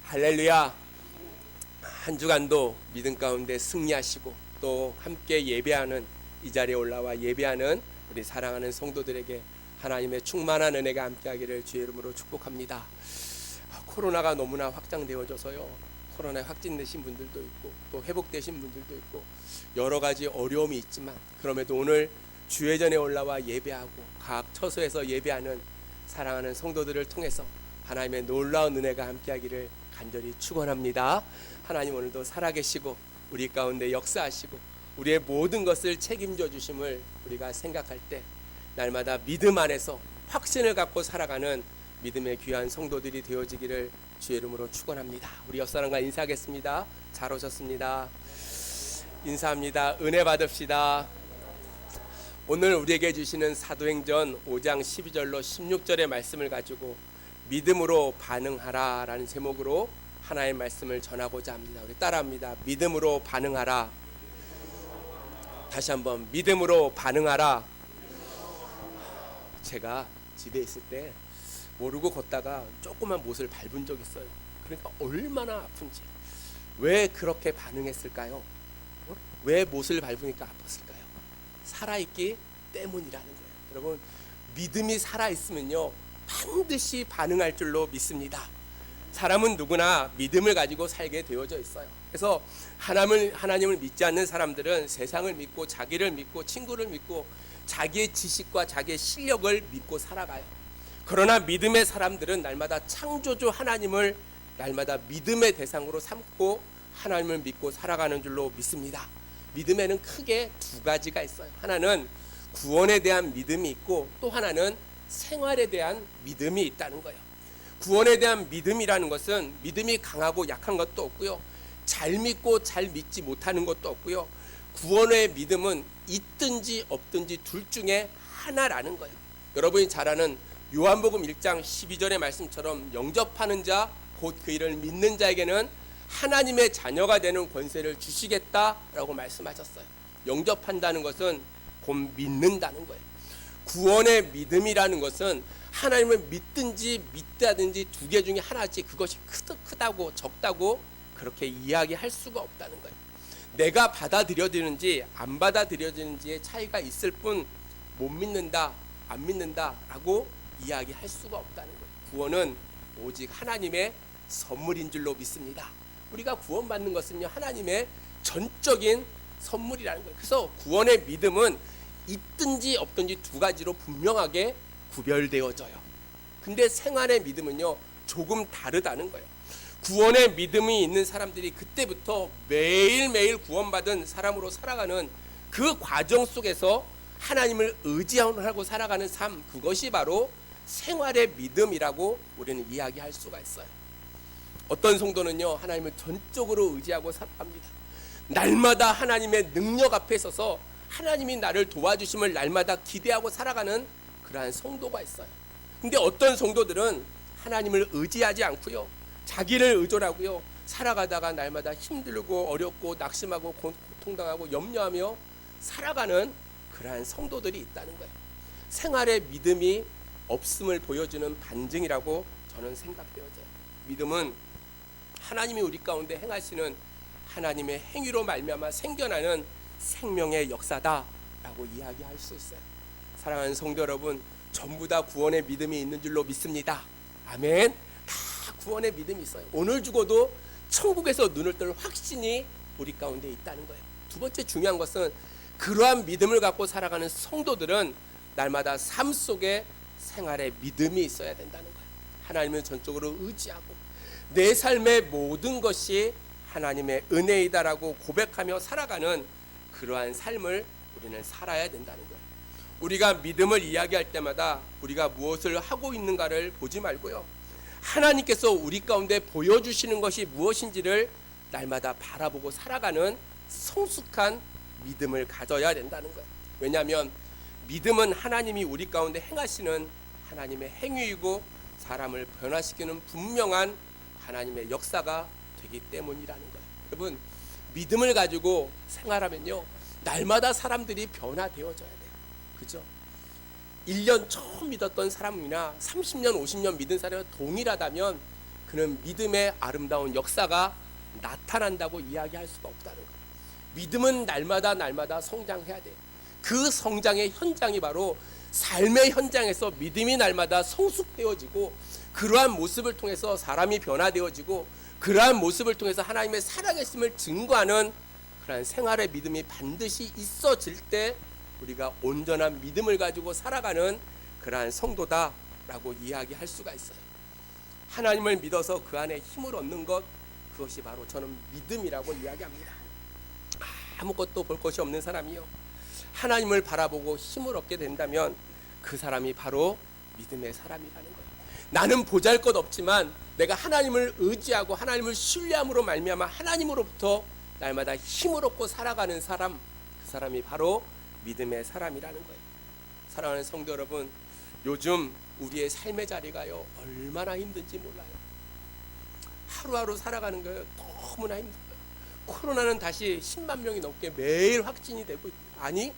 할렐루야. 한 주간도 믿음 가운데 승리하시고 또 함께 예배하는 이 자리에 올라와 예배하는 우리 사랑하는 성도들에게 하나님의 충만한 은혜가 함께하기를 주의 이름으로 축복합니다. 코로나가 너무나 확장되어져서요, 코로나에 확진되신 분들도 있고 또 회복되신 분들도 있고 여러 가지 어려움이 있지만, 그럼에도 오늘 주회전에 올라와 예배하고 각 처소에서 예배하는 사랑하는 성도들을 통해서 하나님의 놀라운 은혜가 함께하기를 간절히 축원합니다. 하나님 오늘도 살아계시고 우리 가운데 역사하시고 우리의 모든 것을 책임져 주심을 우리가 생각할 때 날마다 믿음 안에서 확신을 갖고 살아가는 믿음의 귀한 성도들이 되어지기를 주의 이름으로 축원합니다. 우리 옆 사람과 인사하겠습니다. 잘 오셨습니다. 인사합니다. 은혜 받읍시다. 오늘 우리에게 주시는 사도행전 5장 12절로 16절의 말씀을 가지고 믿음으로 반응하라 라는 제목으로 하나의 말씀을 전하고자 합니다. 우리 따라합니다. 믿음으로 반응하라. 다시 한번 믿음으로 반응하라. 제가 집에 있을 때 모르고 걷다가 조그만 못을 밟은 적 있어요. 그러니까 얼마나 아픈지. 왜 그렇게 반응했을까요? 왜 못을 밟으니까 아팠을까요? 살아있기 때문이라는 거예요. 여러분, 믿음이 살아있으면요 반드시 반응할 줄로 믿습니다. 사람은 누구나 믿음을 가지고 살게 되어져 있어요. 그래서 하나님을 믿지 않는 사람들은 세상을 믿고 자기를 믿고 친구를 믿고 자기의 지식과 자기의 실력을 믿고 살아가요. 그러나 믿음의 사람들은 날마다 창조주 하나님을 날마다 믿음의 대상으로 삼고 하나님을 믿고 살아가는 줄로 믿습니다. 믿음에는 크게 두 가지가 있어요. 하나는 구원에 대한 믿음이 있고 또 하나는 생활에 대한 믿음이 있다는 거예요. 구원에 대한 믿음이라는 것은 믿음이 강하고 약한 것도 없고요, 잘 믿고 잘 믿지 못하는 것도 없고요, 구원의 믿음은 있든지 없든지 둘 중에 하나라는 거예요. 여러분이 잘 아는 요한복음 1장 12절의 말씀처럼 영접하는 자 곧 그 이를 믿는 자에게는 하나님의 자녀가 되는 권세를 주시겠다라고 말씀하셨어요. 영접한다는 것은 곧 믿는다는 거예요. 구원의 믿음이라는 것은 하나님을 믿든지 믿다든지 두 개 중에 하나지, 그것이 크다고 적다고 그렇게 이야기할 수가 없다는 거예요. 내가 받아들여지는지 안 받아들여지는지의 차이가 있을 뿐 못 믿는다 안 믿는다라고 이야기할 수가 없다는 거예요. 구원은 오직 하나님의 선물인 줄로 믿습니다. 우리가 구원받는 것은요 하나님의 전적인 선물이라는 거예요. 그래서 구원의 믿음은 있든지 없든지 두 가지로 분명하게 구별되어져요. 근데 생활의 믿음은요 조금 다르다는 거예요. 구원의 믿음이 있는 사람들이 그때부터 매일매일 구원받은 사람으로 살아가는 그 과정 속에서 하나님을 의지하고 살아가는 삶, 그것이 바로 생활의 믿음이라고 우리는 이야기할 수가 있어요. 어떤 성도는요 하나님을 전적으로 의지하고 살아갑니다. 날마다 하나님의 능력 앞에 서서 하나님이 나를 도와주심을 날마다 기대하고 살아가는 그러한 성도가 있어요. 근데 어떤 성도들은 하나님을 의지하지 않고요, 자기를 의존하고요 살아가다가 날마다 힘들고 어렵고 낙심하고 고통당하고 염려하며 살아가는 그러한 성도들이 있다는 거예요. 생활의 믿음이 없음을 보여주는 반증이라고 저는 생각되어져요. 믿음은 하나님이 우리 가운데 행하시는 하나님의 행위로 말미암아 생겨나는 생명의 역사다라고 이야기할 수 있어요. 사랑하는 성도 여러분, 전부 다 구원의 믿음이 있는 줄로 믿습니다. 아멘. 다 구원의 믿음이 있어요. 오늘 죽어도 천국에서 눈을 뜰 확신이 우리 가운데 있다는 거예요. 두 번째 중요한 것은 그러한 믿음을 갖고 살아가는 성도들은 날마다 삶 속에 생활의 믿음이 있어야 된다는 거예요. 하나님을 전적으로 의지하고 내 삶의 모든 것이 하나님의 은혜이다라고 고백하며 살아가는 그러한 삶을 우리는 살아야 된다는 거예요. 우리가 믿음을 이야기할 때마다 우리가 무엇을 하고 있는가를 보지 말고요, 하나님께서 우리 가운데 보여주시는 것이 무엇인지를 날마다 바라보고 살아가는 성숙한 믿음을 가져야 된다는 거예요. 왜냐하면 믿음은 하나님이 우리 가운데 행하시는 하나님의 행위이고 사람을 변화시키는 분명한 하나님의 역사가 되기 때문이라는 거예요. 여러분, 믿음을 가지고 생활하면요 날마다 사람들이 변화되어져야 돼요. 그죠? 1년 처음 믿었던 사람이나 30년 50년 믿은 사람이 동일하다면 그 그는 믿음의 아름다운 역사가 나타난다고 이야기할 수가 없다는 거예요. 믿음은 날마다 성장해야 돼요. 그 성장의 현장이 바로 삶의 현장에서 믿음이 날마다 성숙되어지고, 그러한 모습을 통해서 사람이 변화되어지고, 그러한 모습을 통해서 하나님의 살아계심을 증거하는 그러한 생활의 믿음이 반드시 있어질 때 우리가 온전한 믿음을 가지고 살아가는 그러한 성도다라고 이야기할 수가 있어요. 하나님을 믿어서 그 안에 힘을 얻는 것, 그것이 바로 저는 믿음이라고 이야기합니다. 아무것도 볼 것이 없는 사람이요, 하나님을 바라보고 힘을 얻게 된다면 그 사람이 바로 믿음의 사람이라는 거예요. 나는 보잘것없지만 내가 하나님을 의지하고 하나님을 신뢰함으로 말미암아 하나님으로부터 날마다 힘을 얻고 살아가는 사람, 그 사람이 바로 믿음의 사람이라는 거예요. 사랑하는 성도 여러분, 요즘 우리의 삶의 자리가요 얼마나 힘든지 몰라요. 하루하루 살아가는 거예요. 너무나 힘들어요. 코로나는 다시 10만 명이 넘게 매일 확진이 되고 있고, 아니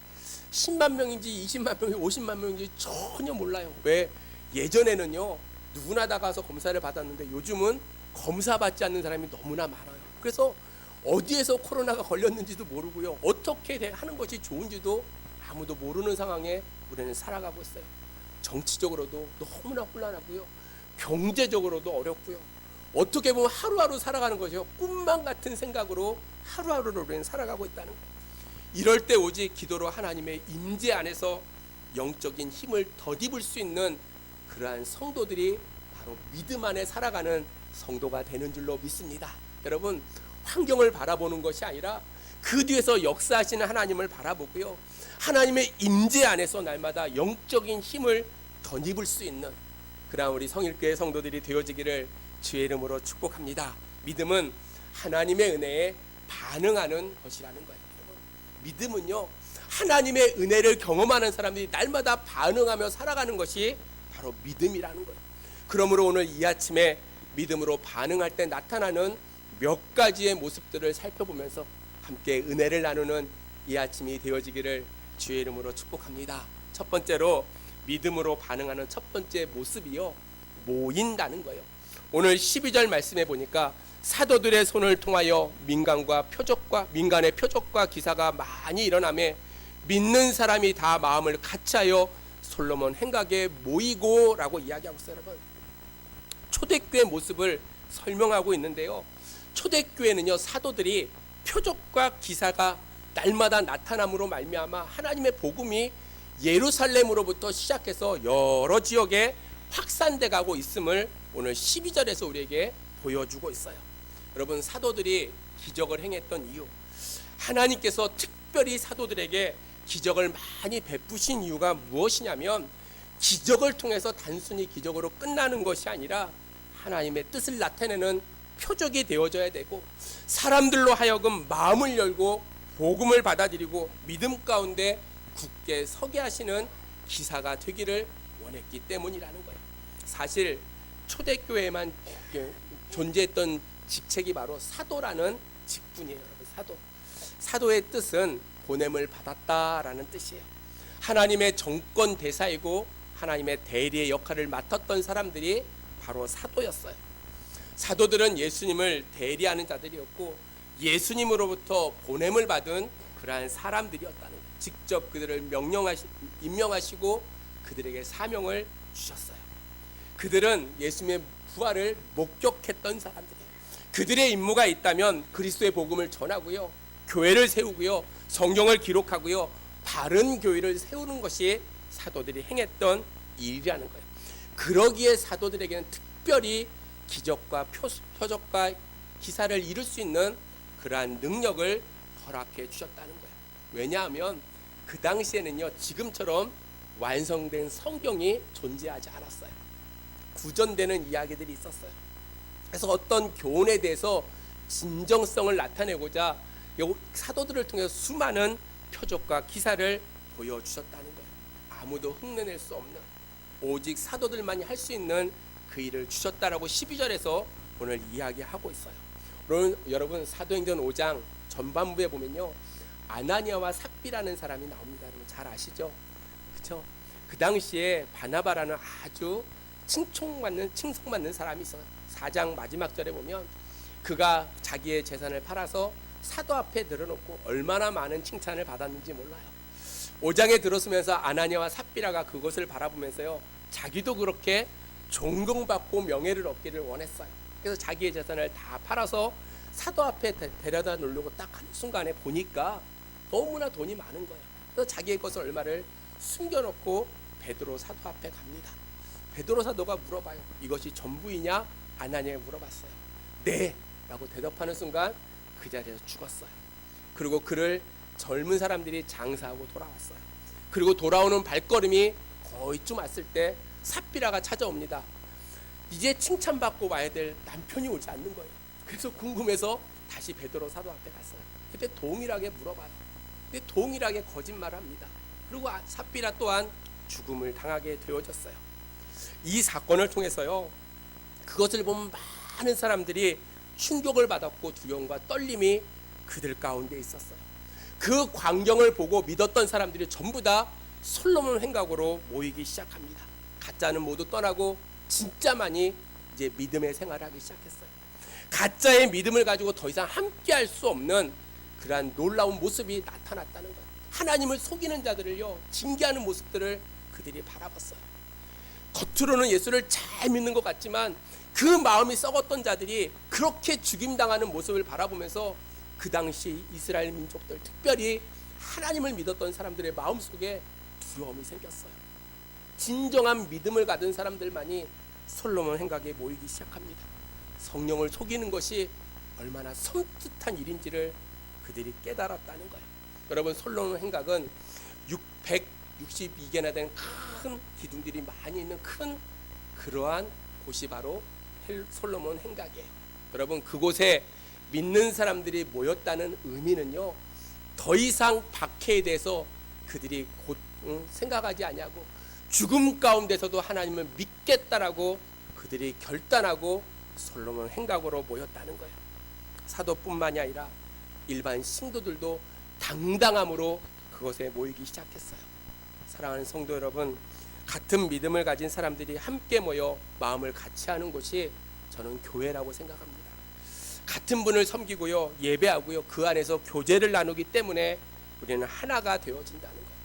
10만 명인지 20만 명인지 50만 명인지 전혀 몰라요. 왜? 예전에는요 누구나 다 가서 검사를 받았는데 요즘은 검사받지 않는 사람이 너무나 많아요. 그래서 어디에서 코로나가 걸렸는지도 모르고요, 어떻게 하는 것이 좋은지도 아무도 모르는 상황에 우리는 살아가고 있어요. 정치적으로도 너무나 혼란하고요, 경제적으로도 어렵고요, 어떻게 보면 하루하루 살아가는 것이요 꿈만 같은 생각으로 하루하루를 우리는 살아가고 있다는 거예요. 이럴 때 오직 기도로 하나님의 임재 안에서 영적인 힘을 덧입을 수 있는 그러한 성도들이 바로 믿음 안에 살아가는 성도가 되는 줄로 믿습니다. 여러분, 환경을 바라보는 것이 아니라 그 뒤에서 역사하시는 하나님을 바라보고요, 하나님의 임재 안에서 날마다 영적인 힘을 덧입을 수 있는 그러한 우리 성일교회 성도들이 되어지기를 주의 이름으로 축복합니다. 믿음은 하나님의 은혜에 반응하는 것이라는 거예요. 믿음은요 하나님의 은혜를 경험하는 사람들이 날마다 반응하며 살아가는 것이 바로 믿음이라는 거예요. 그러므로 오늘 이 아침에 믿음으로 반응할 때 나타나는 몇 가지의 모습들을 살펴보면서 함께 은혜를 나누는 이 아침이 되어지기를 주의 이름으로 축복합니다. 첫 번째로 믿음으로 반응하는 첫 번째 모습이요 모인다는 거예요. 오늘 12절 말씀해 보니까 사도들의 손을 통하여 민간의 표적과 기사가 많이 일어나매 믿는 사람이 다 마음을 같이하여 솔로몬 행각에 모이고라고 이야기하고 있어요. 여러분, 초대교회 모습을 설명하고 있는데요, 초대교회는요 사도들이 표적과 기사가 날마다 나타남으로 말미암아 하나님의 복음이 예루살렘으로부터 시작해서 여러 지역에 확산돼 가고 있음을 오늘 12절에서 우리에게 보여주고 있어요. 여러분, 사도들이 기적을 행했던 이유, 하나님께서 특별히 사도들에게 기적을 많이 베푸신 이유가 무엇이냐면, 기적을 통해서 단순히 기적으로 끝나는 것이 아니라 하나님의 뜻을 나타내는 표적이 되어져야 되고, 사람들로 하여금 마음을 열고 복음을 받아들이고 믿음 가운데 굳게 서게 하시는 기사가 되기를 원했기 때문이라는 거예요. 사실 초대교회에만 존재했던 직책이 바로 사도라는 직분이에요. 여러분, 사도의 뜻은 보냄을 받았다라는 뜻이에요. 하나님의 정권 대사이고 하나님의 대리의 역할을 맡았던 사람들이 바로 사도였어요. 사도들은 예수님을 대리하는 자들이었고 예수님으로부터 보냄을 받은 그러한 사람들이었다는 거예요. 직접 그들을 임명하시고 그들에게 사명을 주셨어요. 그들은 예수님의 부활을 목격했던 사람들이에요. 그들의 임무가 있다면 그리스도의 복음을 전하고요, 교회를 세우고요, 성경을 기록하고요, 바른 교회를 세우는 것이 사도들이 행했던 일이라는 거예요. 그러기에 사도들에게는 특별히 기적과 표적과 기사를 이룰 수 있는 그러한 능력을 허락해 주셨다는 거예요. 왜냐하면 그 당시에는요 지금처럼 완성된 성경이 존재하지 않았어요. 구전되는 이야기들이 있었어요. 그래서 어떤 교훈에 대해서 진정성을 나타내고자 사도들을 통해서 수많은 표적과 기사를 보여주셨다는 거예요. 아무도 흉내낼 수 없는, 오직 사도들만이 할 수 있는 그 일을 주셨다라고 12절에서 오늘 이야기하고 있어요. 여러분, 사도행전 5장 전반부에 보면요 아나니아와 삽비라는 사람이 나옵니다. 여러분 잘 아시죠? 그렇죠? 그 당시에 바나바라는 아주 칭송받는 사람이 있어요. 4장 마지막 절에 보면 그가 자기의 재산을 팔아서 사도 앞에 늘어놓고 얼마나 많은 칭찬을 받았는지 몰라요. 5장에 들어서면서 아나니아와 삽비라가 그것을 바라보면서요, 자기도 그렇게 존경받고 명예를 얻기를 원했어요. 그래서 자기의 재산을 다 팔아서 사도 앞에 데려다 놓으려고 딱 한순간에 보니까 너무나 돈이 많은 거예요. 그래서 자기의 것을 얼마를 숨겨놓고 베드로 사도 앞에 갑니다. 베드로 사도가 물어봐요. 이것이 전부이냐? 아나니아에 물어봤어요. 네 라고 대답하는 순간 그 자리에서 죽었어요. 그리고 그를 젊은 사람들이 장사하고 돌아왔어요. 그리고 돌아오는 발걸음이 거의 좀 왔을 때 삽비라가 찾아옵니다. 이제 칭찬받고 와야 될 남편이 오지 않는 거예요. 그래서 궁금해서 다시 베드로 사도 앞에 갔어요. 그때 동일하게 물어봐요. 근데 동일하게 거짓말을 합니다. 그리고 삽비라 또한 죽음을 당하게 되어졌어요. 이 사건을 통해서요, 그것을 본 많은 사람들이 충격을 받았고 두려움과 떨림이 그들 가운데 있었어요. 그 광경을 보고 믿었던 사람들이 전부 다 솔로몬 행각으로 모이기 시작합니다. 가짜는 모두 떠나고 진짜만이 이제 믿음의 생활을 하기 시작했어요. 가짜의 믿음을 가지고 더 이상 함께할 수 없는 그러한 놀라운 모습이 나타났다는 거예요. 하나님을 속이는 자들을요, 징계하는 모습들을 그들이 바라봤어요. 겉으로는 예수를 잘 믿는 것 같지만 그 마음이 썩었던 자들이 그렇게 죽임당하는 모습을 바라보면서 그 당시 이스라엘 민족들, 특별히 하나님을 믿었던 사람들의 마음속에 두려움이 생겼어요. 진정한 믿음을 가진 사람들만이 솔로몬 행각에 모이기 시작합니다. 성령을 속이는 것이 얼마나 섬뜩한 일인지를 그들이 깨달았다는 거예요. 여러분, 솔로몬 행각은 662개나 되는 큰 기둥들이 많이 있는 큰 그러한 곳이 바로 솔로몬 행각이에요. 여러분, 그곳에 믿는 사람들이 모였다는 의미는요, 더 이상 박해에 대해서 그들이 생각하지 아니하고 죽음 가운데서도 하나님을 믿겠다라고 그들이 결단하고 솔로몬 행각으로 모였다는 거예요. 사도뿐만이 아니라 일반 신도들도 당당함으로 그것에 모이기 시작했어요. 사랑하는 성도 여러분, 같은 믿음을 가진 사람들이 함께 모여 마음을 같이 하는 곳이 저는 교회라고 생각합니다. 같은 분을 섬기고요, 예배하고요, 그 안에서 교제를 나누기 때문에 우리는 하나가 되어진다는 거예요.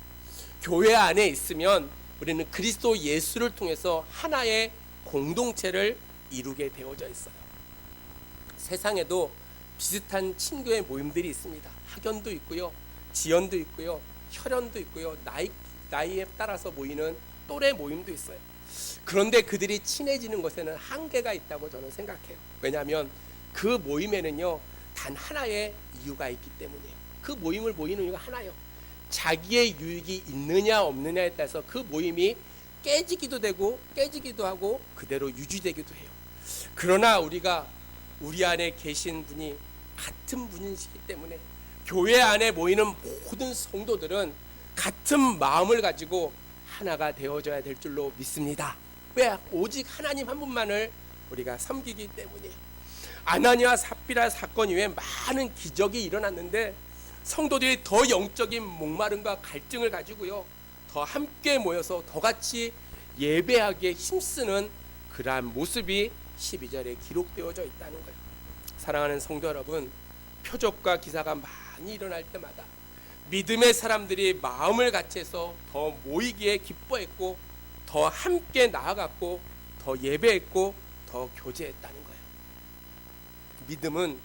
교회 안에 있으면 우리는 그리스도 예수를 통해서 하나의 공동체를 이루게 되어져 있어요. 세상에도 비슷한 친교의 모임들이 있습니다. 학연도 있고요, 지연도 있고요, 혈연도 있고요, 나이에 따라서 모이는 또래 모임도 있어요. 그런데 그들이 친해지는 것에는 한계가 있다고 저는 생각해요. 왜냐하면 그 모임에는요, 단 하나의 이유가 있기 때문이에요. 그 모임을 모이는 이유가 하나예요. 자기의 유익이 있느냐 없느냐에 따라서 그 모임이 깨지기도 되고 깨지기도 하고 그대로 유지되기도 해요. 그러나 우리가 우리 안에 계신 분이 같은 분이시기 때문에 교회 안에 모이는 모든 성도들은 같은 마음을 가지고 하나가 되어져야 될 줄로 믿습니다. 왜? 오직 하나님 한 분만을 우리가 섬기기 때문이에요. 아나니아와 삽비라 사건 이후에 많은 기적이 일어났는데 성도들이 더 영적인 목마름과 갈증을 가지고요, 더 함께 모여서 더 같이 예배하기에 힘쓰는 그러한 모습이 12절에 기록되어져 있다는 거예요. 사랑하는 성도 여러분, 표적과 기사가 많이 일어날 때마다 믿음의 사람들이 마음을 같이 해서 더 모이기에 기뻐했고 더 함께 나아갔고 더 예배했고 더 교제했다는 거예요. 믿음은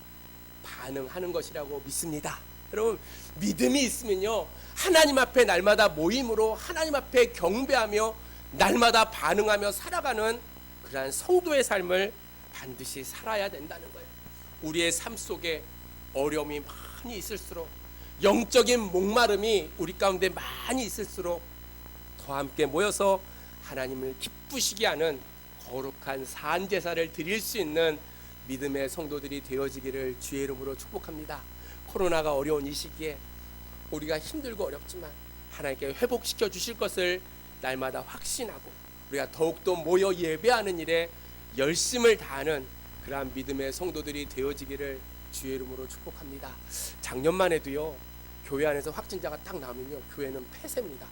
반응하는 것이라고 믿습니다. 여러분, 믿음이 있으면요, 하나님 앞에 날마다 모임으로 하나님 앞에 경배하며 날마다 반응하며 살아가는 그러한 성도의 삶을 반드시 살아야 된다는 거예요. 우리의 삶 속에 어려움이 많이 있을수록, 영적인 목마름이 우리 가운데 많이 있을수록 더 함께 모여서 하나님을 기쁘시게 하는 거룩한 산제사를 드릴 수 있는 믿음의 성도들이 되어지기를 주의 이름으로 축복합니다. 코로나가 어려운 이 시기에 우리가 힘들고 어렵지만 하나님께 회복시켜 주실 것을 날마다 확신하고 우리가 더욱더 모여 예배하는 일에 열심을 다하는 그러한 믿음의 성도들이 되어지기를 주의 이름으로 축복합니다. 작년만 해도요, 교회 안에서 확진자가 딱 나오면요, 교회는 폐쇄입니다.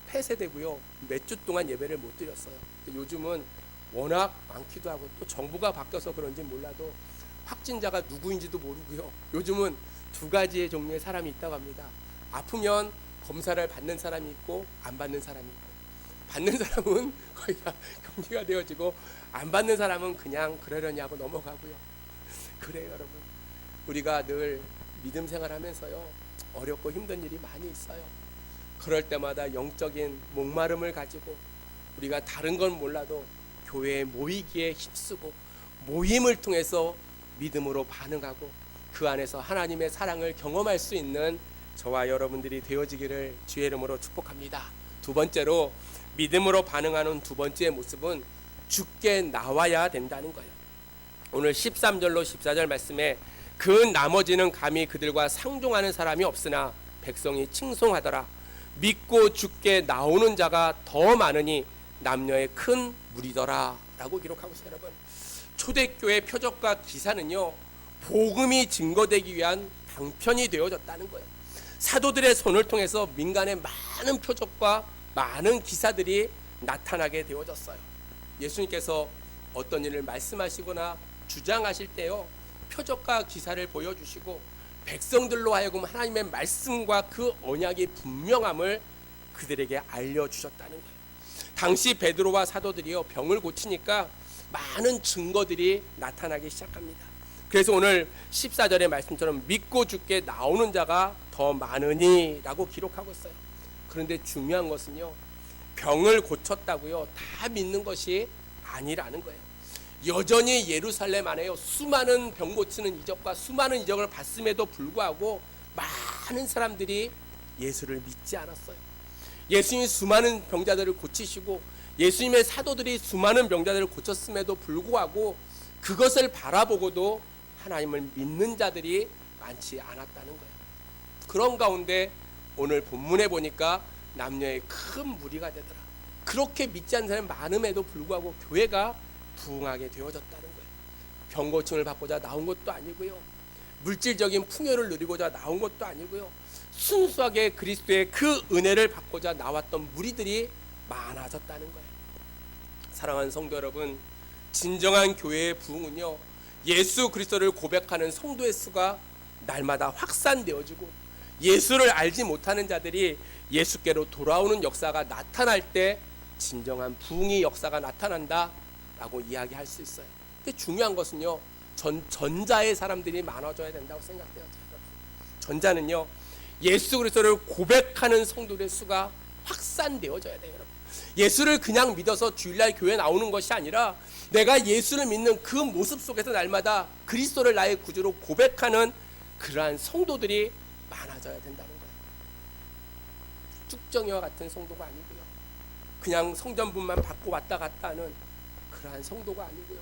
폐쇄되고요, 몇 주 동안 예배를 못 드렸어요. 요즘은 워낙 많기도 하고 또 정부가 바뀌어서 그런지 몰라도 확진자가 누구인지도 모르고요. 요즘은 두 가지의 종류의 사람이 있다고 합니다. 아프면 검사를 받는 사람이 있고 안 받는 사람이 있고, 받는 사람은 거의 다 격리가 되어지고 안 받는 사람은 그냥 그러려니 하고 넘어가고요. 그래요, 여러분. 우리가 늘 믿음 생활하면서요, 어렵고 힘든 일이 많이 있어요. 그럴 때마다 영적인 목마름을 가지고 우리가 다른 건 몰라도 교회에 모이기에 힘쓰고 모임을 통해서 믿음으로 반응하고 그 안에서 하나님의 사랑을 경험할 수 있는 저와 여러분들이 되어지기를 주의 이름으로 축복합니다. 두 번째로 믿음으로 반응하는 두 번째 모습은 주께 나와야 된다는 거예요. 오늘 13절로 14절 말씀에 그 나머지는 감히 그들과 상종하는 사람이 없으나 백성이 칭송하더라. 믿고 주께 나오는 자가 더 많으니 남녀의 큰 무리더라 라고 기록하고 있어요. 여러분, 초대교회 표적과 기사는요, 복음이 증거되기 위한 방편이 되어졌다는 거예요. 사도들의 손을 통해서 민간의 많은 표적과 많은 기사들이 나타나게 되어졌어요. 예수님께서 어떤 일을 말씀하시거나 주장하실 때요, 표적과 기사를 보여주시고 백성들로 하여금 하나님의 말씀과 그 언약의 분명함을 그들에게 알려주셨다는 거예요. 당시 베드로와 사도들이요, 병을 고치니까 많은 증거들이 나타나기 시작합니다. 그래서 오늘 14절의 말씀처럼 믿고 주께 나오는 자가 더 많으니 라고 기록하고 있어요. 그런데 중요한 것은요, 병을 고쳤다고요 다 믿는 것이 아니라는 거예요. 여전히 예루살렘 안에요, 수많은 병 고치는 이적과 수많은 이적을 봤음에도 불구하고 많은 사람들이 예수를 믿지 않았어요. 예수님이 수많은 병자들을 고치시고 예수님의 사도들이 수많은 병자들을 고쳤음에도 불구하고 그것을 바라보고도 하나님을 믿는 자들이 많지 않았다는 거예요. 그런 가운데 오늘 본문에 보니까 남녀의 큰 무리가 되더라. 그렇게 믿지 않는 사람이 많음에도 불구하고 교회가 부흥하게 되어졌다는 거예요. 병 고침을 받고자 나온 것도 아니고요, 물질적인 풍요를 누리고자 나온 것도 아니고요, 순수하게 그리스도의 그 은혜를 받고자 나왔던 무리들이 많아졌다는 거예요. 사랑하는 성도 여러분, 진정한 교회의 부흥은요, 예수 그리스도를 고백하는 성도의 수가 날마다 확산되어지고 예수를 알지 못하는 자들이 예수께로 돌아오는 역사가 나타날 때 진정한 부흥의 역사가 나타난다 라고 이야기할 수 있어요. 근데 중요한 것은요, 전자의 사람들이 많아져야 된다고 생각돼요. 전자는요, 예수 그리스도를 고백하는 성도의 수가 확산되어져야 돼요. 여러분, 예수를 그냥 믿어서 주일날 교회 나오는 것이 아니라 내가 예수를 믿는 그 모습 속에서 날마다 그리스도를 나의 구주로 고백하는 그러한 성도들이 많아져야 된다는 거예요. 쭉정이와 같은 성도가 아니고요, 그냥 성전분만 받고 왔다 갔다 하는 그러한 성도가 아니고요,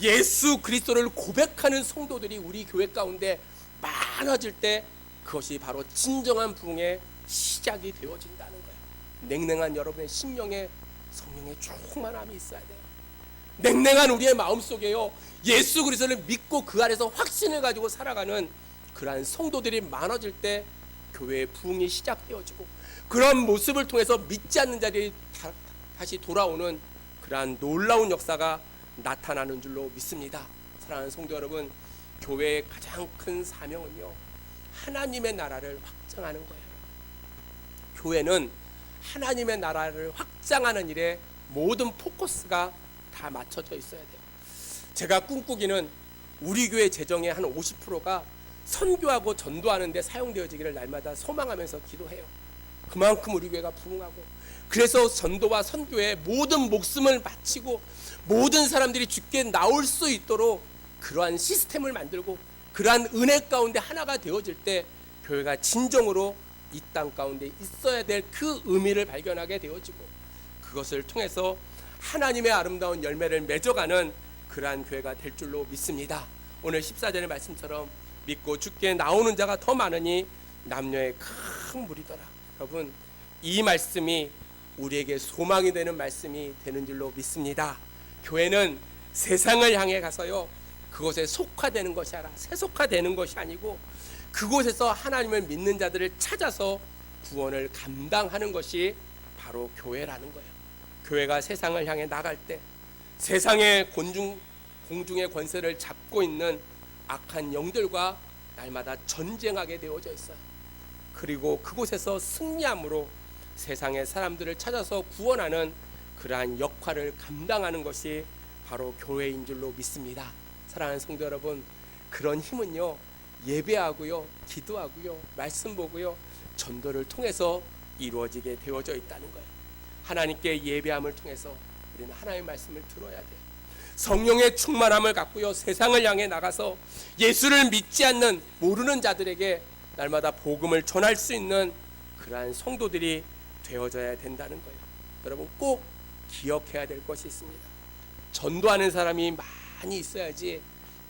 예수 그리스도를 고백하는 성도들이 우리 교회 가운데 많아질 때 그것이 바로 진정한 부흥의 시작이 되어진다는 거예요. 냉랭한 여러분의 심령에 성령의 충만함이 있어야 돼요. 냉랭한 우리의 마음속에요, 예수 그리스도를 믿고 그 안에서 확신을 가지고 살아가는 그러한 성도들이 많아질 때 교회의 부흥이 시작되어지고 그런 모습을 통해서 믿지 않는 자들이 다시 돌아오는 그러한 놀라운 역사가 나타나는 줄로 믿습니다. 사랑하는 성도 여러분, 교회의 가장 큰 사명은요, 하나님의 나라를 확장하는 거예요. 교회는 하나님의 나라를 확장하는 일에 모든 포커스가 다 맞춰져 있어야 돼요. 제가 꿈꾸기는 우리 교회 재정의 한 50%가 선교하고 전도하는 데 사용되어지기를 날마다 소망하면서 기도해요. 그만큼 우리 교회가 부흥하고, 그래서 전도와 선교에 모든 목숨을 바치고 모든 사람들이 주께 나올 수 있도록 그러한 시스템을 만들고 그러한 은혜 가운데 하나가 되어질 때 교회가 진정으로 이 땅 가운데 있어야 될 그 의미를 발견하게 되어지고 그것을 통해서 하나님의 아름다운 열매를 맺어가는 그러한 교회가 될 줄로 믿습니다. 오늘 14절의 말씀처럼 믿고 주께 나오는 자가 더 많으니 남녀의 큰 무리더라. 여러분, 이 말씀이 우리에게 소망이 되는 말씀이 되는 줄로 믿습니다. 교회는 세상을 향해 가서요, 그곳에 속화되는 것이 아니라 세속화되는 것이 아니고 그곳에서 하나님을 믿는 자들을 찾아서 구원을 감당하는 것이 바로 교회라는 거예요. 교회가 세상을 향해 나갈 때 세상의 공중의 권세를 잡고 있는 악한 영들과 날마다 전쟁하게 되어져 있어요. 그리고 그곳에서 승리함으로 세상의 사람들을 찾아서 구원하는 그러한 역할을 감당하는 것이 바로 교회인 줄로 믿습니다. 사랑하는 성도 여러분, 그런 힘은요, 예배하고요, 기도하고요, 말씀 보고요, 전도를 통해서 이루어지게 되어져 있다는 거예요. 하나님께 예배함을 통해서 우리는 하나님의 말씀을 들어야 돼요. 성령의 충만함을 갖고요, 세상을 향해 나가서 예수를 믿지 않는 모르는 자들에게 날마다 복음을 전할 수 있는 그러한 성도들이 되어져야 된다는 거예요. 여러분 꼭 기억해야 될 것이 있습니다. 전도하는 사람이 많이 있어야지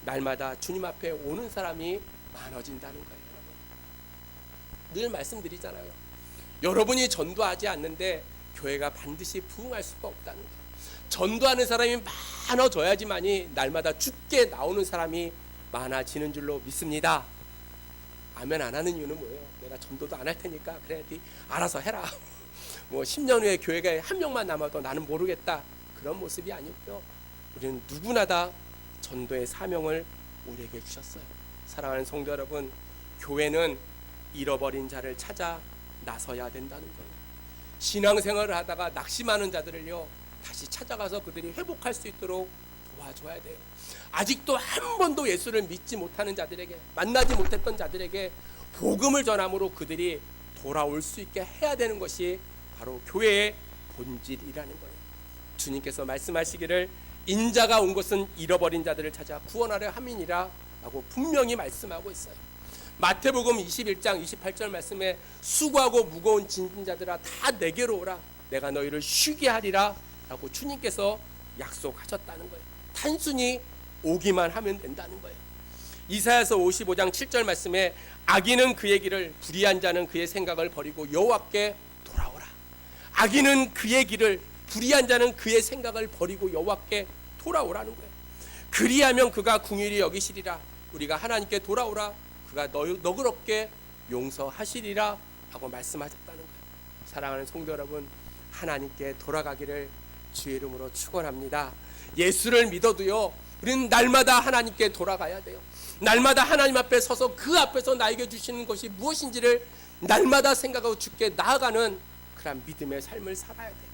날마다 주님 앞에 오는 사람이 많아진다는 거예요. 여러분. 늘 말씀드리잖아요. 여러분이 전도하지 않는데 교회가 반드시 부흥할 수가 없다는 거예요. 전도하는 사람이 많아져야지만이 날마다 주께 나오는 사람이 많아지는 줄로 믿습니다. 아멘 안 하는 이유는 뭐예요? 내가 전도도 안 할 테니까 그래 네 알아서 해라. 뭐 10년 후에 교회가 한 명만 남아도 나는 모르겠다. 그런 모습이 아니고요. 우리는 누구나 다 전도의 사명을 우리에게 주셨어요. 사랑하는 성도 여러분, 교회는 잃어버린 자를 찾아 나서야 된다는 거예요. 신앙생활을 하다가 낙심하는 자들을요, 다시 찾아가서 그들이 회복할 수 있도록 도와줘야 돼요. 아직도 한 번도 예수를 믿지 못하는 자들에게, 만나지 못했던 자들에게 복음을 전함으로 그들이 돌아올 수 있게 해야 되는 것이 바로 교회의 본질이라는 거예요. 주님께서 말씀하시기를 인자가 온 것은 잃어버린 자들을 찾아 구원하려 함이니라 라고 분명히 말씀하고 있어요. 마태복음 21장 28절 말씀에 수고하고 무거운 짐진 자들아 다 내게로 오라 내가 너희를 쉬게 하리라 라고 주님께서 약속하셨다는 거예요. 단순히 오기만 하면 된다는 거예요. 이사야서 55장 7절 말씀에 악인은 그의 길을, 불의한 자는 그의 생각을 버리고 여호와께 돌아오라. 악인은 그의 길을, 불의한 자는 그의 생각을 버리고 여호와께 돌아오라는 거예요. 그리하면 그가 궁휼히 여기시리라. 우리가 하나님께 돌아오라. 그가 너그럽게 용서하시리라 라고 말씀하셨다는 거예요. 사랑하는 성도 여러분, 하나님께 돌아가기를 주의 이름으로 축원합니다. 예수를 믿어도요, 우리는 날마다 하나님께 돌아가야 돼요. 날마다 하나님 앞에 서서 그 앞에서 나에게 주시는 것이 무엇인지를 날마다 생각하고 주께 나아가는 그런 믿음의 삶을 살아야 돼요.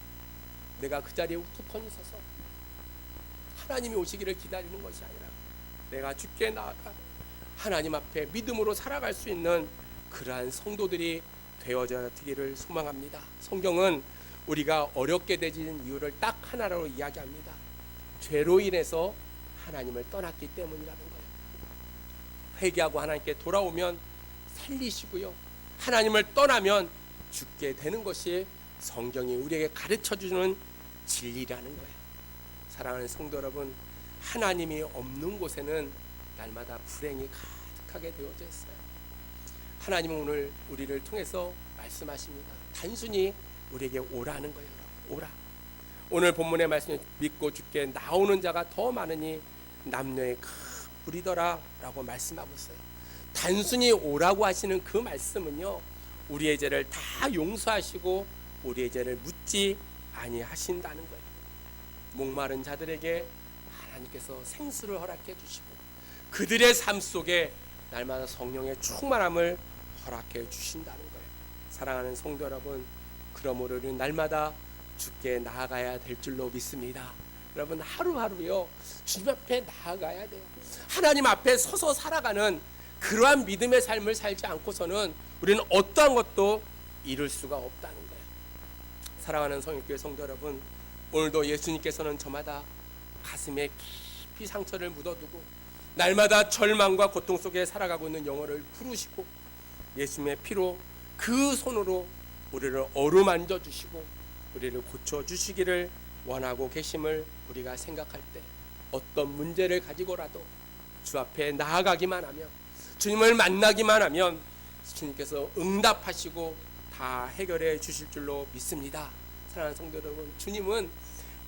내가 그 자리에 우두커니 서서 하나님이 오시기를 기다리는 것이 아니라 내가 주께 나아가 하나님 앞에 믿음으로 살아갈 수 있는 그러한 성도들이 되어져야 되기를 소망합니다. 성경은 우리가 어렵게 되는 이유를 딱 하나로 이야기합니다. 죄로 인해서 하나님을 떠났기 때문이라는 거예요. 회개하고 하나님께 돌아오면 살리시고요, 하나님을 떠나면 죽게 되는 것이 성경이 우리에게 가르쳐주는 진리라는 거예요. 사랑하는 성도 여러분, 하나님이 없는 곳에는 날마다 불행이 가득하게 되어져 있어요. 하나님은 오늘 우리를 통해서 말씀하십니다. 단순히 우리에게 오라는 거예요. 오라. 오늘 본문의 말씀을 믿고 주께 나오는 자가 더 많으니 남녀의 큰 불이더라 라고 말씀하고 있어요. 단순히 오라고 하시는 그 말씀은요, 우리의 죄를 다 용서하시고 우리의 죄를 묻지 아니하신다는 거예요. 목마른 자들에게 하나님께서 생수를 허락해 주시고 그들의 삶 속에 날마다 성령의 충만함을 허락해 주신다는 거예요. 사랑하는 성도 여러분, 그러므로 우리는 날마다 주께 나아가야 될 줄로 믿습니다. 여러분, 하루하루요 주님 앞에 나아가야 돼요. 하나님 앞에 서서 살아가는 그러한 믿음의 삶을 살지 않고서는 우리는 어떠한 것도 이룰 수가 없다는 거예요. 사랑하는 성육교회 성도 여러분, 오늘도 예수님께서는 저마다 가슴에 깊이 상처를 묻어두고 날마다 절망과 고통 속에 살아가고 있는 영혼을 부르시고 예수님의 피로 그 손으로 우리를 어루만져 주시고 우리를 고쳐 주시기를 원하고 계심을 우리가 생각할 때, 어떤 문제를 가지고라도 주 앞에 나아가기만 하면, 주님을 만나기만 하면 주님께서 응답하시고 다 해결해 주실 줄로 믿습니다. 사랑하는 성도 여러분, 주님은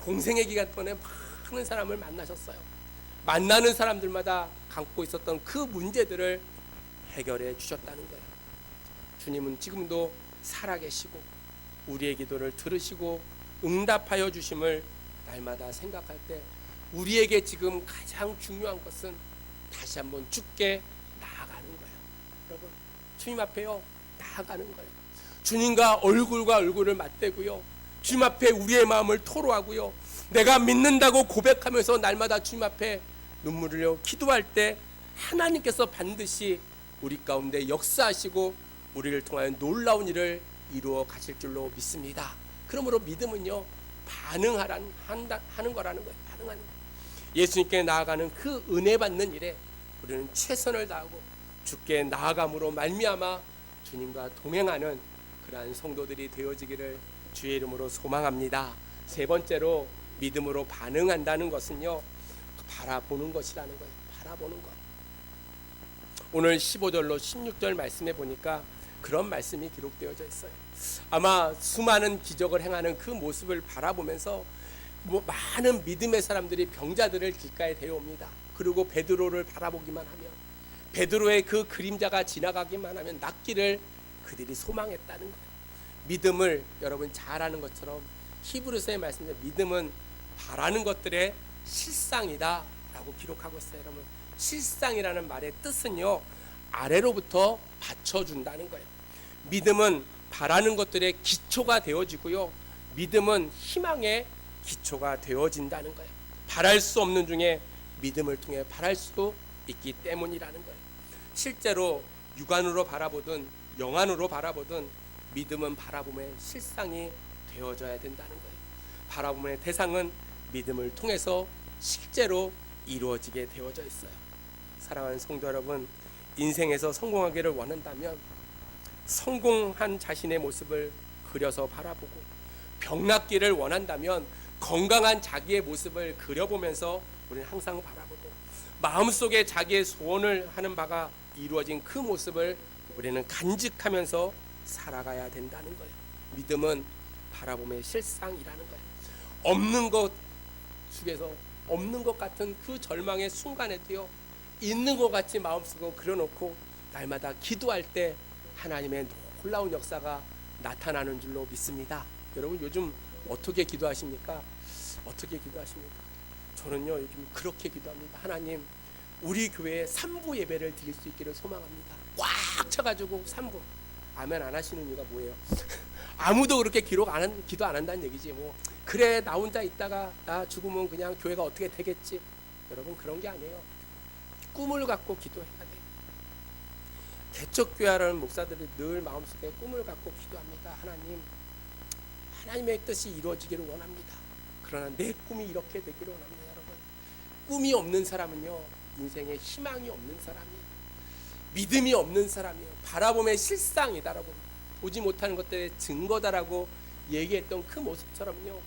공생의 기간 동안에 많은 사람을 만나셨어요. 만나는 사람들마다 갖고 있었던 그 문제들을 해결해 주셨다는 거예요. 주님은 지금도 살아계시고 우리의 기도를 들으시고 응답하여 주심을 날마다 생각할 때 우리에게 지금 가장 중요한 것은 다시 한번 주께 나아가는 거예요. 여러분, 주님 앞에요 나아가는 거예요. 주님과 얼굴과 얼굴을 맞대고요, 주님 앞에 우리의 마음을 토로하고요, 내가 믿는다고 고백하면서 날마다 주님 앞에 눈물을 흘려 기도할 때 하나님께서 반드시 우리 가운데 역사하시고 우리를 통하여 놀라운 일을 이루어 가실 줄로 믿습니다. 그러므로 믿음은요 하는 거라는 거예요. 반응하는 거예요. 예수님께 나아가는 그 은혜 받는 일에 우리는 최선을 다하고 주께 나아감으로 말미암아 주님과 동행하는 그러한 성도들이 되어지기를 주의 이름으로 소망합니다. 세 번째로 믿음으로 반응한다는 것은요, 바라보는 것이라는 거예요. 바라보는 것. 오늘 15절로 16절 말씀해 보니까 그런 말씀이 기록되어져 있어요. 아마 수많은 기적을 행하는 그 모습을 바라보면서 많은 믿음의 사람들이 병자들을 길가에 데려옵니다. 그리고 베드로를 바라보기만 하면, 베드로의 그 그림자가 지나가기만 하면 낫기를 그들이 소망했다는 거예요. 믿음을 여러분 잘 아는 것처럼 히브리서의 말씀에 믿음은 바라는 것들의 실상이다 라고 기록하고 있어요. 여러분, 실상이라는 말의 뜻은요, 아래로부터 받쳐준다는 거예요. 믿음은 바라는 것들의 기초가 되어지고요, 믿음은 희망의 기초가 되어진다는 거예요. 바랄 수 없는 중에 믿음을 통해 바랄 수 있기 때문이라는 거예요. 실제로 육안으로 바라보든 영안으로 바라보든 믿음은 바라봄의 실상이 되어져야 된다는 거예요. 바라봄의 대상은 믿음을 통해서 실제로 이루어지게 되어져 있어요. 사랑하는 성도 여러분, 인생에서 성공하기를 원한다면 성공한 자신의 모습을 그려서 바라보고, 병낫기를 원한다면 건강한 자기의 모습을 그려보면서 우리는 항상 바라보고, 마음속에 자기의 소원을 하는 바가 이루어진 그 모습을 우리는 간직하면서 살아가야 된다는 거예요. 믿음은 바라봄의 실상이라는 거예요. 없는 것 속에서 없는 것 같은 그 절망의 순간에도요, 있는 것 같이 마음속으로 그려놓고 날마다 기도할 때 하나님의 놀라운 역사가 나타나는 줄로 믿습니다. 여러분, 요즘 어떻게 기도하십니까? 어떻게 기도하십니까? 저는요 요즘 그렇게 기도합니다. 하나님, 우리 교회에 3부 예배를 드릴 수 있기를 소망합니다. 꽉 차가지고 3부. 아멘 안 하시는 이유가 뭐예요? 아무도 그렇게 기도 안 한다는 얘기지. 뭐 그래 나 혼자 있다가 나 죽으면 그냥 교회가 어떻게 되겠지. 여러분, 그런 게 아니에요. 꿈을 갖고 기도해야 돼요. 개척교회라는 목사들이 늘 마음속에 꿈을 갖고 기도합니다. 하나님, 하나님의 뜻이 이루어지기를 원합니다. 그러나 내 꿈이 이렇게 되기를 원합니다. 여러분, 꿈이 없는 사람은요 인생에 희망이 없는 사람이에요. 믿음이 없는 사람이에요. 바라봄의 실상이다라고, 보지 못하는 것들의 증거다라고 얘기했던 그 모습처럼요,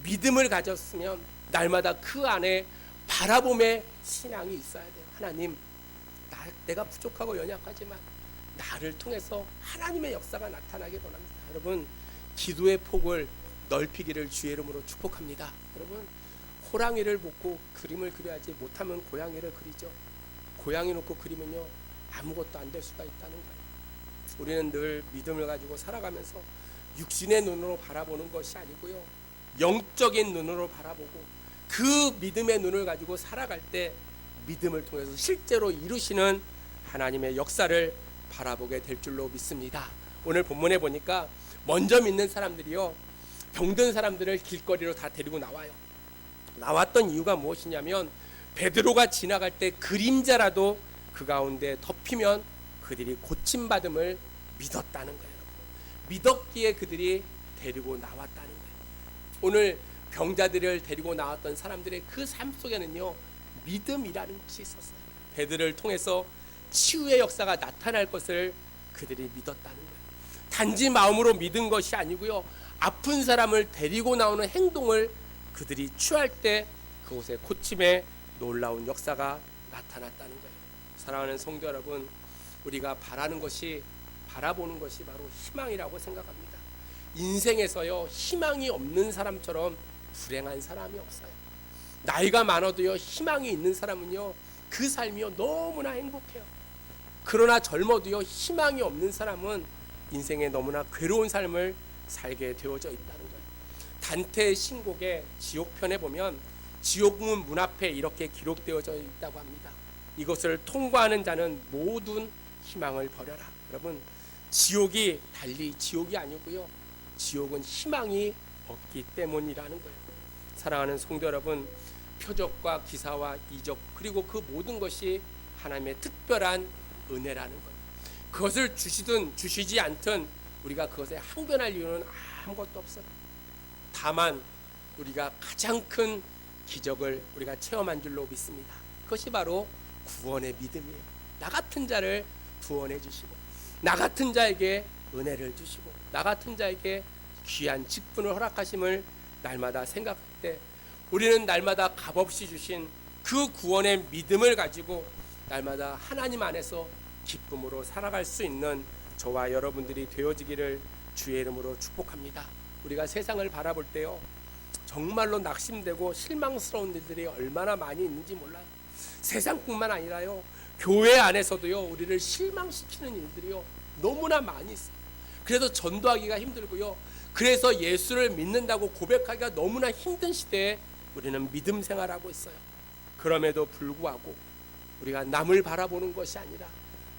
믿음을 가졌으면 날마다 그 안에 바라봄의 신앙이 있어야 돼요. 하나님, 내가 부족하고 연약하지만 나를 통해서 하나님의 역사가 나타나길 원합니다. 여러분, 기도의 폭을 넓히기를 주의 이름으로 축복합니다. 여러분, 호랑이를 놓고 그림을 그려야지 못하면 고양이를 그리죠. 고양이 놓고 그리면요 아무것도 안 될 수가 있다는 거예요. 우리는 늘 믿음을 가지고 살아가면서 육신의 눈으로 바라보는 것이 아니고요, 영적인 눈으로 바라보고 그 믿음의 눈을 가지고 살아갈 때 믿음을 통해서 실제로 이루시는 하나님의 역사를 바라보게 될 줄로 믿습니다. 오늘 본문에 보니까 먼저 믿는 사람들이요, 병든 사람들을 길거리로 다 데리고 나와요. 나왔던 이유가 무엇이냐면 베드로가 지나갈 때 그림자라도 그 가운데 덮이면 그들이 고침받음을 믿었다는 거예요. 믿었기에 그들이 데리고 나왔다는 거예요. 오늘 병자들을 데리고 나왔던 사람들의 그 삶 속에는요 믿음이라는 것이 있었어요. 베드로를 통해서 치유의 역사가 나타날 것을 그들이 믿었다는 거예요. 단지 마음으로 믿은 것이 아니고요, 아픈 사람을 데리고 나오는 행동을 그들이 취할 때 그곳에 고침의 놀라운 역사가 나타났다는 거예요. 사랑하는 성도 여러분, 우리가 바라는 것이, 바라보는 것이 바로 희망이라고 생각합니다. 인생에서요 희망이 없는 사람처럼 불행한 사람이 없어요. 나이가 많아도요 희망이 있는 사람은요 그 삶이요 너무나 행복해요. 그러나 젊어도요 희망이 없는 사람은 인생에 너무나 괴로운 삶을 살게 되어져 있다는 거예요. 단테의 신곡의 지옥편에 보면 지옥문 문 앞에 이렇게 기록되어져 있다고 합니다. 이것을 통과하는 자는 모든 희망을 버려라. 여러분, 지옥이 달리 지옥이 아니고요, 지옥은 희망이 없기 때문이라는 거예요. 사랑하는 성도 여러분, 표적과 기사와 이적 그리고 그 모든 것이 하나님의 특별한 은혜라는 거예요. 그것을 주시든 주시지 않든 우리가 그것에 항변할 이유는 아무것도 없어요. 다만 우리가 가장 큰 기적을 우리가 체험한 줄로 믿습니다. 그것이 바로 구원의 믿음이에요. 나 같은 자를 구원해 주시고, 나 같은 자에게 은혜를 주시고, 나 같은 자에게 귀한 직분을 허락하심을 날마다 생각할 때 우리는 날마다 값없이 주신 그 구원의 믿음을 가지고 날마다 하나님 안에서 기쁨으로 살아갈 수 있는 저와 여러분들이 되어지기를 주의 이름으로 축복합니다. 우리가 세상을 바라볼 때요, 정말로 낙심되고 실망스러운 일들이 얼마나 많이 있는지 몰라요. 세상뿐만 아니라요, 교회 안에서도요, 우리를 실망시키는 일들이요 너무나 많이 있어요. 그래서 전도하기가 힘들고요, 그래서 예수를 믿는다고 고백하기가 너무나 힘든 시대에 우리는 믿음 생활하고 있어요. 그럼에도 불구하고 우리가 남을 바라보는 것이 아니라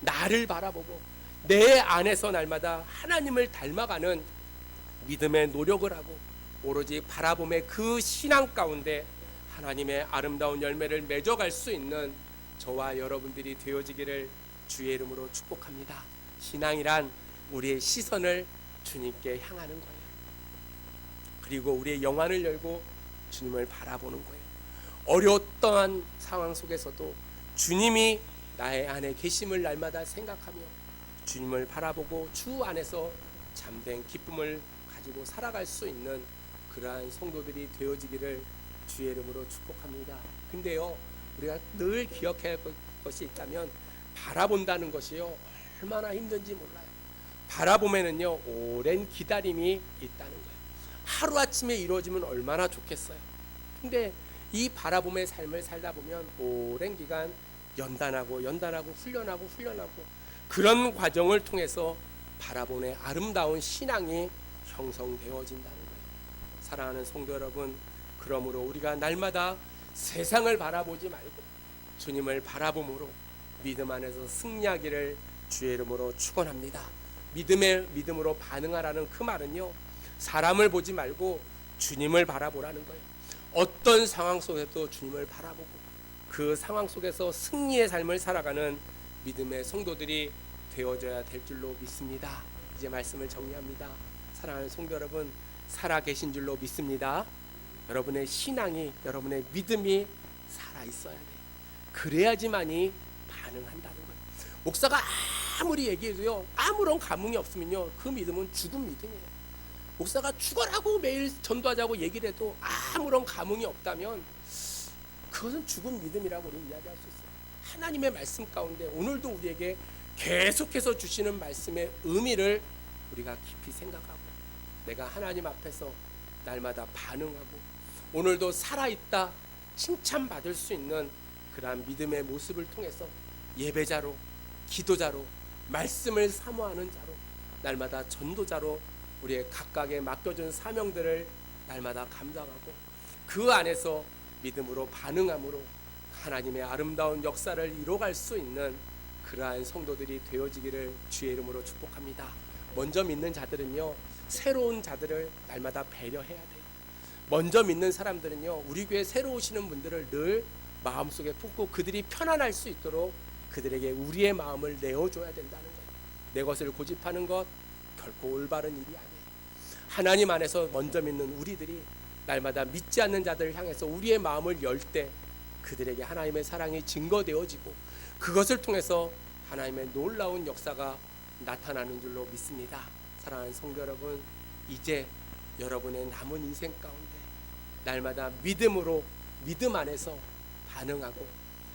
나를 바라보고 내 안에서 날마다 하나님을 닮아가는 믿음의 노력을 하고 오로지 바라봄의 그 신앙 가운데 하나님의 아름다운 열매를 맺어갈 수 있는 저와 여러분들이 되어지기를 주의 이름으로 축복합니다. 신앙이란 우리의 시선을 주님께 향하는 거예요. 그리고 우리의 영안을 열고 주님을 바라보는 거예요. 어려웠던 상황 속에서도 주님이 나의 안에 계심을 날마다 생각하며 주님을 바라보고 주 안에서 참된 기쁨을 가지고 살아갈 수 있는 그러한 성도들이 되어지기를 주의 이름으로 축복합니다. 근데요, 우리가 늘 기억해야 할 것이 있다면 바라본다는 것이요 얼마나 힘든지 몰라요. 바라봄에는요 오랜 기다림이 있다는 거예요. 하루아침에 이루어지면 얼마나 좋겠어요. 근데 이 바라봄의 삶을 살다 보면 오랜 기간 연단하고 훈련하고 그런 과정을 통해서 바라봄의 아름다운 신앙이 형성되어진다는 거예요. 사랑하는 성도 여러분, 그러므로 우리가 날마다 세상을 바라보지 말고 주님을 바라봄으로 믿음 안에서 승리하기를 주의 이름으로 축원합니다. 믿음으로 반응하라는 그 말은요, 사람을 보지 말고 주님을 바라보라는 거예요. 어떤 상황 속에도 주님을 바라보고 그 상황 속에서 승리의 삶을 살아가는 믿음의 성도들이 되어져야 될 줄로 믿습니다. 이제 말씀을 정리합니다. 사랑하는 성도 여러분, 살아 계신 줄로 믿습니다. 여러분의 신앙이, 여러분의 믿음이 살아 있어야 돼요. 그래야지만이 반응한다는 거예요. 목사가 아무리 얘기해도요, 아무런 감흥이 없으면요, 그 믿음은 죽은 믿음이에요. 목사가 죽어라고 매일 전도하자고 얘기를 해도 아무런 감흥이 없다면 그것은 죽은 믿음이라고 우리는 이야기할 수 있어요. 하나님의 말씀 가운데 오늘도 우리에게 계속해서 주시는 말씀의 의미를 우리가 깊이 생각하고 내가 하나님 앞에서 날마다 반응하고 오늘도 살아있다 칭찬받을 수 있는 그러한 믿음의 모습을 통해서 예배자로, 기도자로, 말씀을 사모하는 자로, 날마다 전도자로 우리의 각각의 맡겨준 사명들을 날마다 감당하고 그 안에서 믿음으로 반응함으로 하나님의 아름다운 역사를 이뤄갈 수 있는 그러한 성도들이 되어지기를 주의 이름으로 축복합니다. 먼저 믿는 자들은요, 새로운 자들을 날마다 배려해야 돼요. 먼저 믿는 사람들은요, 우리 교회 새로 오시는 분들을 늘 마음속에 품고 그들이 편안할 수 있도록 그들에게 우리의 마음을 내어줘야 된다는 거예요. 내 것을 고집하는 것 결코 올바른 일이 아니에요. 하나님 안에서 먼저 믿는 우리들이 날마다 믿지 않는 자들을 향해서 우리의 마음을 열 때 그들에게 하나님의 사랑이 증거되어지고 그것을 통해서 하나님의 놀라운 역사가 나타나는 줄로 믿습니다. 사랑하는 성도 여러분, 이제 여러분의 남은 인생 가운데 날마다 믿음으로 믿음 안에서 반응하고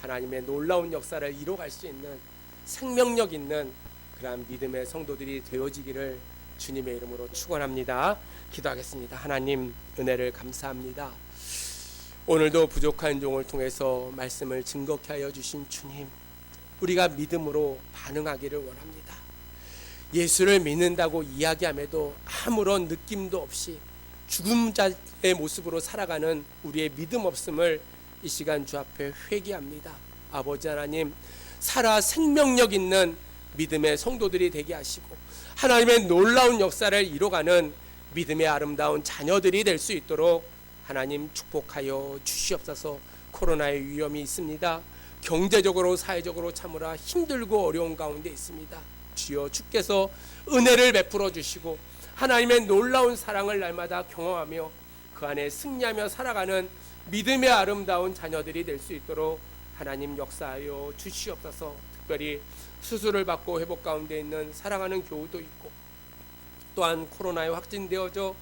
하나님의 놀라운 역사를 이뤄갈 수 있는 생명력 있는 그러한 믿음의 성도들이 되어지기를 주님의 이름으로 축원합니다. 기도하겠습니다. 하나님, 은혜를 감사합니다. 오늘도 부족한 종을 통해서 말씀을 증거케 하여 주신 주님, 우리가 믿음으로 반응하기를 원합니다. 예수를 믿는다고 이야기함에도 아무런 느낌도 없이 죽음 자의 모습으로 살아가는 우리의 믿음 없음을 이 시간 주 앞에 회개합니다. 아버지 하나님, 살아 생명력 있는 믿음의 성도들이 되게 하시고 하나님의 놀라운 역사를 이뤄가는 믿음의 아름다운 자녀들이 될 수 있도록 하나님 축복하여 주시옵소서. 코로나의 위험이 있습니다. 경제적으로 사회적으로 참으라 힘들고 어려운 가운데 있습니다. 주여, 주께서 은혜를 베풀어 주시고 하나님의 놀라운 사랑을 날마다 경험하며 그 안에 승리하며 살아가는 믿음의 아름다운 자녀들이 될 수 있도록 하나님 역사하여 주시옵소서. 특별히 수술을 받고 회복 가운데 있는 사랑하는 교우도 있고 또한 코로나에 확진되어져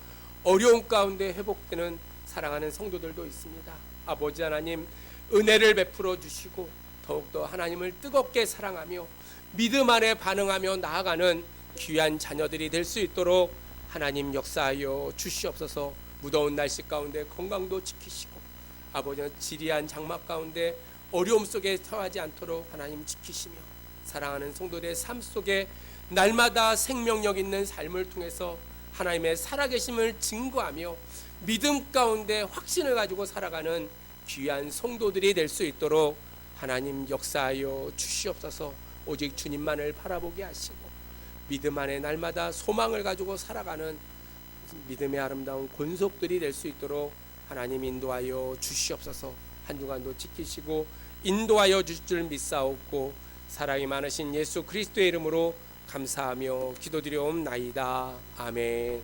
어려운 가운데 회복되는 사랑하는 성도들도 있습니다. 아버지 하나님, 은혜를 베풀어 주시고 더욱더 하나님을 뜨겁게 사랑하며 믿음 안에 반응하며 나아가는 귀한 자녀들이 될 수 있도록 하나님 역사하여 주시옵소서. 무더운 날씨 가운데 건강도 지키시고 아버지는 지리한 장막 가운데 어려움 속에 처하지 않도록 하나님 지키시며 사랑하는 성도들의 삶 속에 날마다 생명력 있는 삶을 통해서 하나님의 살아계심을 증거하며 믿음 가운데 확신을 가지고 살아가는 귀한 성도들이 될 수 있도록 하나님 역사하여 주시옵소서. 오직 주님만을 바라보게 하시고 믿음 안에 날마다 소망을 가지고 살아가는 믿음의 아름다운 권속들이 될 수 있도록 하나님 인도하여 주시옵소서. 한 주간도 지키시고 인도하여 주실 줄 믿사옵고 사랑이 많으신 예수 그리스도의 이름으로 감사하며 기도드려옵나이다. 아멘.